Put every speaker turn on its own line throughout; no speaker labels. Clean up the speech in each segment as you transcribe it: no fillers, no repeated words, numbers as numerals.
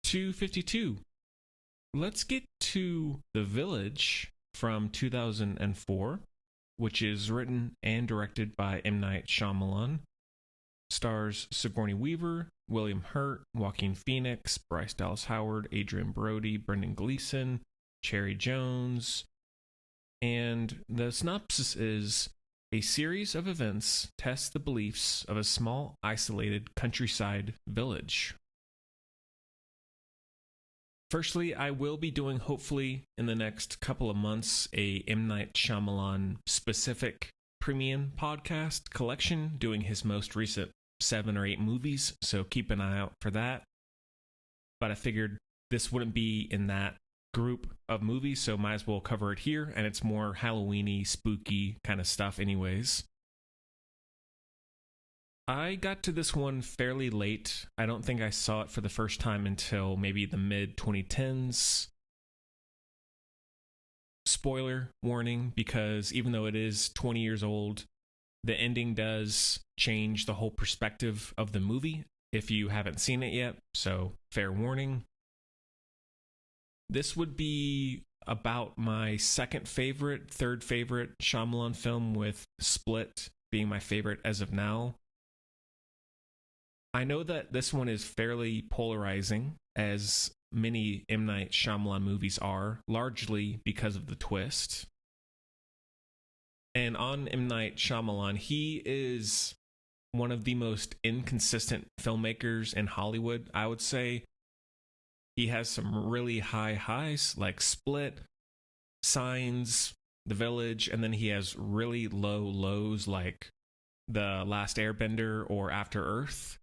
252. Let's get to The Village from 2004, which is written and directed by M. Night Shyamalan. Stars Sigourney Weaver, William Hurt, Joaquin Phoenix, Bryce Dallas Howard, Adrian Brody, Brendan Gleeson, Cherry Jones. And the synopsis is: a series of events test the beliefs of a small, isolated countryside village. Firstly, I will be doing, hopefully, in the next couple of months, a M. Night Shyamalan specific premium podcast collection, doing his most recent 7 or 8 movies, so keep an eye out for that. But I figured this wouldn't be in that group of movies, so might as well cover it here, and it's more Halloween-y, spooky kind of stuff anyways. I got to this one fairly late. I don't think I saw it for the first time until maybe the mid-2010s. Spoiler warning, because even though it is 20 years old, the ending does change the whole perspective of the movie if you haven't seen it yet, so fair warning. This would be about my second favorite, third favorite Shyamalan film, with Split being my favorite as of now. I know that this one is fairly polarizing, as many M. Night Shyamalan movies are, largely because of the twist. And on M. Night Shyamalan, he is one of the most inconsistent filmmakers in Hollywood, I would say. He has some really high highs, like Split, Signs, The Village, and then he has really low lows, like The Last Airbender or After Earth.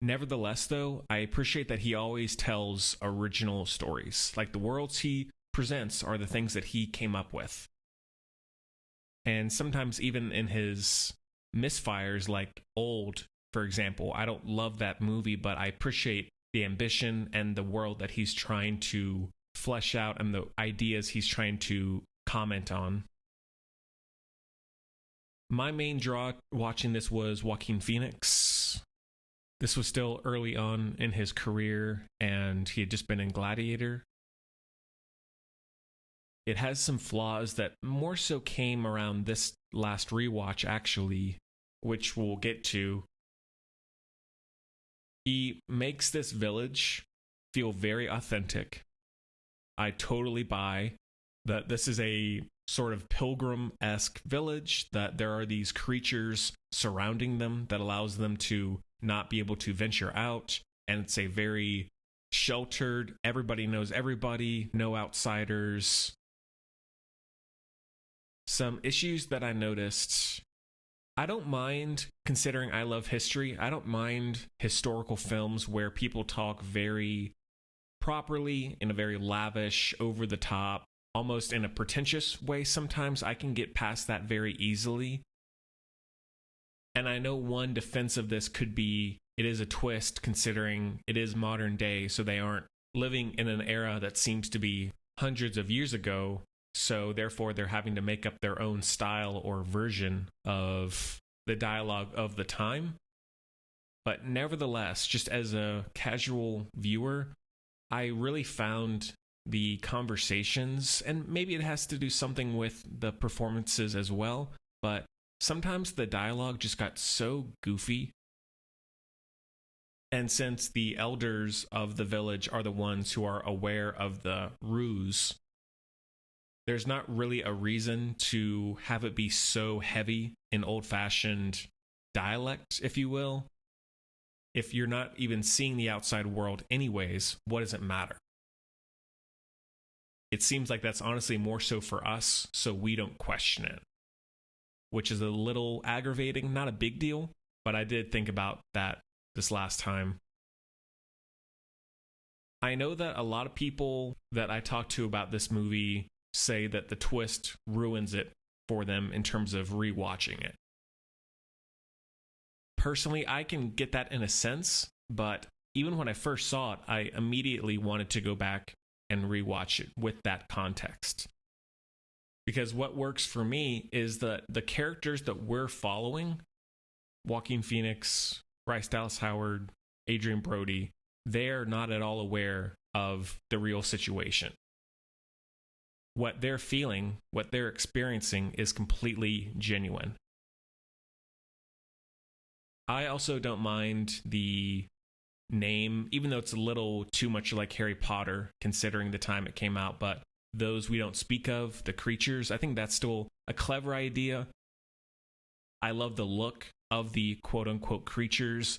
Nevertheless, though, I appreciate that he always tells original stories. Like, the worlds he presents are the things that he came up with. And sometimes even in his misfires, like Old, for example, I don't love that movie, but I appreciate the ambition and the world that he's trying to flesh out and the ideas he's trying to comment on. My main draw watching this was Joaquin Phoenix. This was still early on in his career, and he had just been in Gladiator. It has some flaws that more so came around this last rewatch, actually, which we'll get to. He makes this village feel very authentic. I totally buy that this is a sort of pilgrim-esque village, that there are these creatures surrounding them that allows them to not be able to venture out, and it's a very sheltered, everybody knows everybody, no outsiders. Some issues that I noticed: I don't mind, considering I love history, I don't mind historical films where people talk very properly, in a very lavish, over the top, almost in a pretentious way. Sometimes I can get past that very easily. And I know one defense of this could be, it is a twist considering it is modern day, so they aren't living in an era that seems to be hundreds of years ago, so therefore they're having to make up their own style or version of the dialogue of the time. But nevertheless, just as a casual viewer, I really found the conversations, and maybe it has to do something with the performances as well, but sometimes the dialogue just got so goofy. And since the elders of the village are the ones who are aware of the ruse, there's not really a reason to have it be so heavy in old-fashioned dialect, if you will. If you're not even seeing the outside world anyways, what does it matter? It seems like that's honestly more so for us, so we don't question it, which is a little aggravating. Not a big deal, but I did think about that this last time. I know that a lot of people that I talk to about this movie say that the twist ruins it for them in terms of rewatching it. Personally, I can get that in a sense, but even when I first saw it, I immediately wanted to go back and rewatch it with that context. Because what works for me is that the characters that we're following, Joaquin Phoenix, Bryce Dallas Howard, Adrian Brody, they're not at all aware of the real situation. What they're feeling, what they're experiencing is completely genuine. I also don't mind the name, even though it's a little too much like Harry Potter, considering the time it came out, but those we don't speak of, the creatures, I think that's still a clever idea. I love the look of the quote unquote creatures,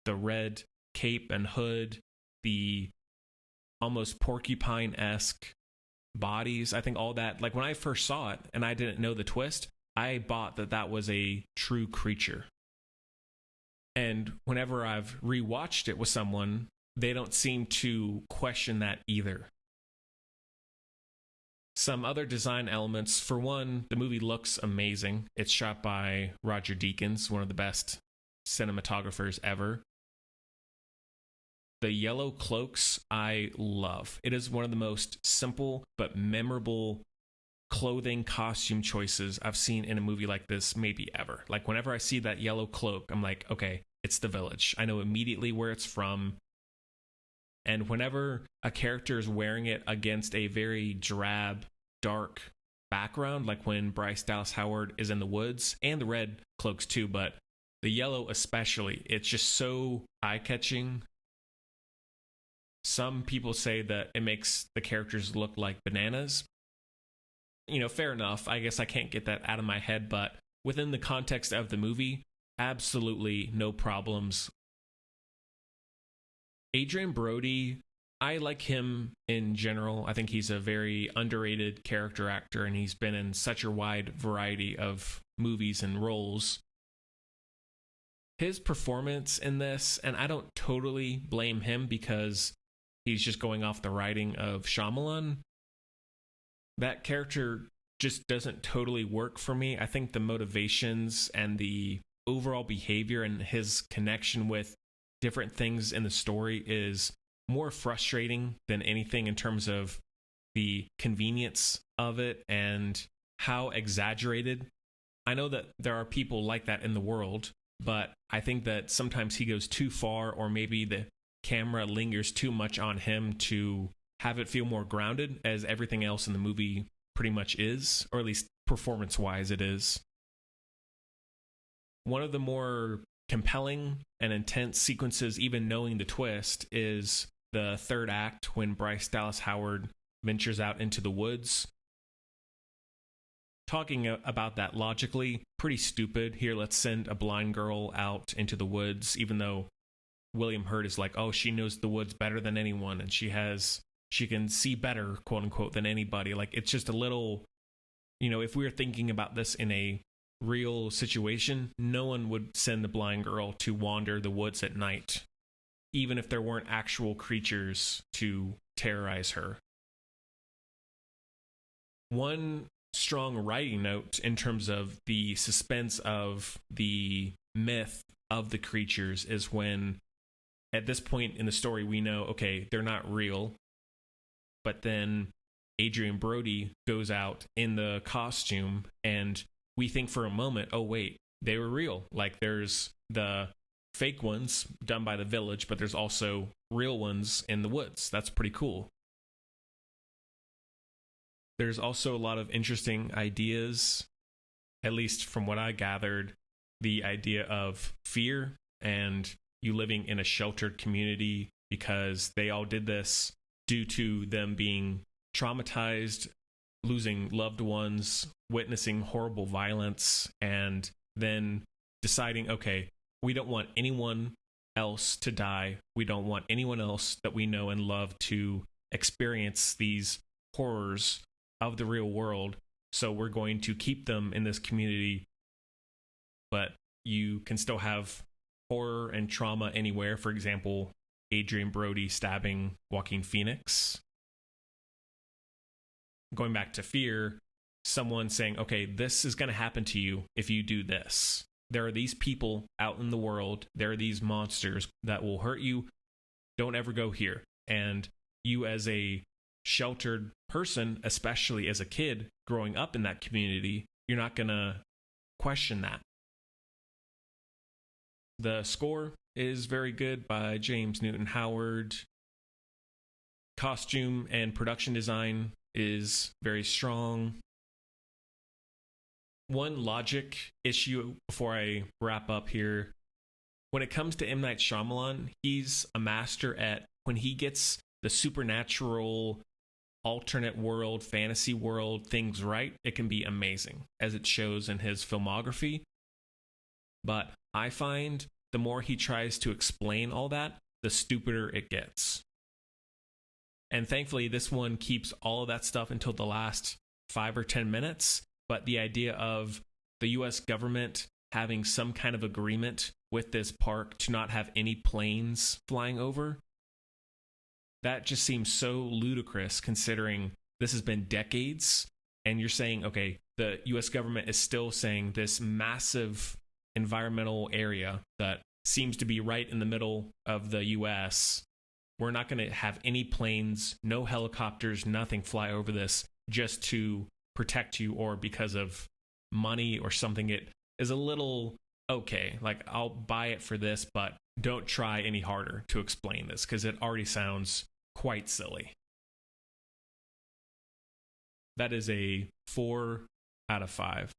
the red cape and hood, the almost porcupine-esque bodies. I think all that, like when I first saw it and I didn't know the twist, I bought that that was a true creature. And whenever I've rewatched it with someone, they don't seem to question that either. Some other design elements. For one, the movie looks amazing. It's shot by Roger Deakins, one of the best cinematographers ever. The yellow cloaks I love. It is one of the most simple but memorable clothing costume choices I've seen in a movie like this maybe ever. Like whenever I see that yellow cloak, I'm like, okay, it's the Village. I know immediately where it's from. And whenever a character is wearing it against a very drab, dark background, like when Bryce Dallas Howard is in the woods, and the red cloaks too, but the yellow especially, it's just so eye-catching. Some people say that it makes the characters look like bananas. You know, fair enough. I guess I can't get that out of my head, but within the context of the movie, absolutely no problems. Adrien Brody, I like him in general. I think he's a very underrated character actor, and he's been in such a wide variety of movies and roles. His performance in this, and I don't totally blame him because he's just going off the writing of Shyamalan. That character just doesn't totally work for me. I think the motivations and the overall behavior and his connection with different things in the story is more frustrating than anything in terms of the convenience of it and how exaggerated. I know that there are people like that in the world, but I think that sometimes he goes too far, or maybe the camera lingers too much on him to have it feel more grounded, as everything else in the movie pretty much is, or at least performance-wise it is. One of the more compelling and intense sequences, even knowing the twist, is the third act when Bryce Dallas Howard ventures out into the woods. Talking about that logically, pretty stupid. Here, let's send a blind girl out into the woods, even though William Hurt is like, oh, she knows the woods better than anyone, and she can see better, quote unquote, than anybody. Like, it's just a little, you know, if we were thinking about this in a real situation, no one would send the blind girl to wander the woods at night, even if there weren't actual creatures to terrorize her. One strong writing note in terms of the suspense of the myth of the creatures is when, at this point in the story, we know, okay, they're not real. But then Adrien Brody goes out in the costume, and we think for a moment, oh, wait, they were real. Like, there's the fake ones done by the Village, but there's also real ones in the woods. That's pretty cool. There's also a lot of interesting ideas, at least from what I gathered, the idea of fear and you living in a sheltered community because they all did this due to them being traumatized, losing loved ones, witnessing horrible violence, and then deciding, okay, we don't want anyone else to die. We don't want anyone else that we know and love to experience these horrors of the real world. So we're going to keep them in this community, but you can still have horror and trauma anywhere. For example, Adrien Brody stabbing Joaquin Phoenix. Going back to fear, someone saying, okay, this is going to happen to you if you do this. There are these people out in the world. There are these monsters that will hurt you. Don't ever go here. And you, as a sheltered person, especially as a kid growing up in that community, you're not going to question that. The score is very good by James Newton Howard. Costume and production design is very strong. One logic issue before I wrap up here. When it comes to M. Night Shyamalan, he's a master at when he gets the supernatural, alternate world, fantasy world things right, it can be amazing, as it shows in his filmography. But I find the more he tries to explain all that, the stupider it gets. And thankfully, this one keeps all of that stuff until the last 5 or 10 minutes. But the idea of the US government having some kind of agreement with this park to not have any planes flying over, that just seems so ludicrous considering this has been decades. And you're saying, okay, the US government is still saying this massive environmental area that seems to be right in the middle of the US, we're not going to have any planes, no helicopters, nothing fly over this just to protect you or because of money or something. It is a little okay. Like, I'll buy it for this, but don't try any harder to explain this because it already sounds quite silly. That is a 4 out of 5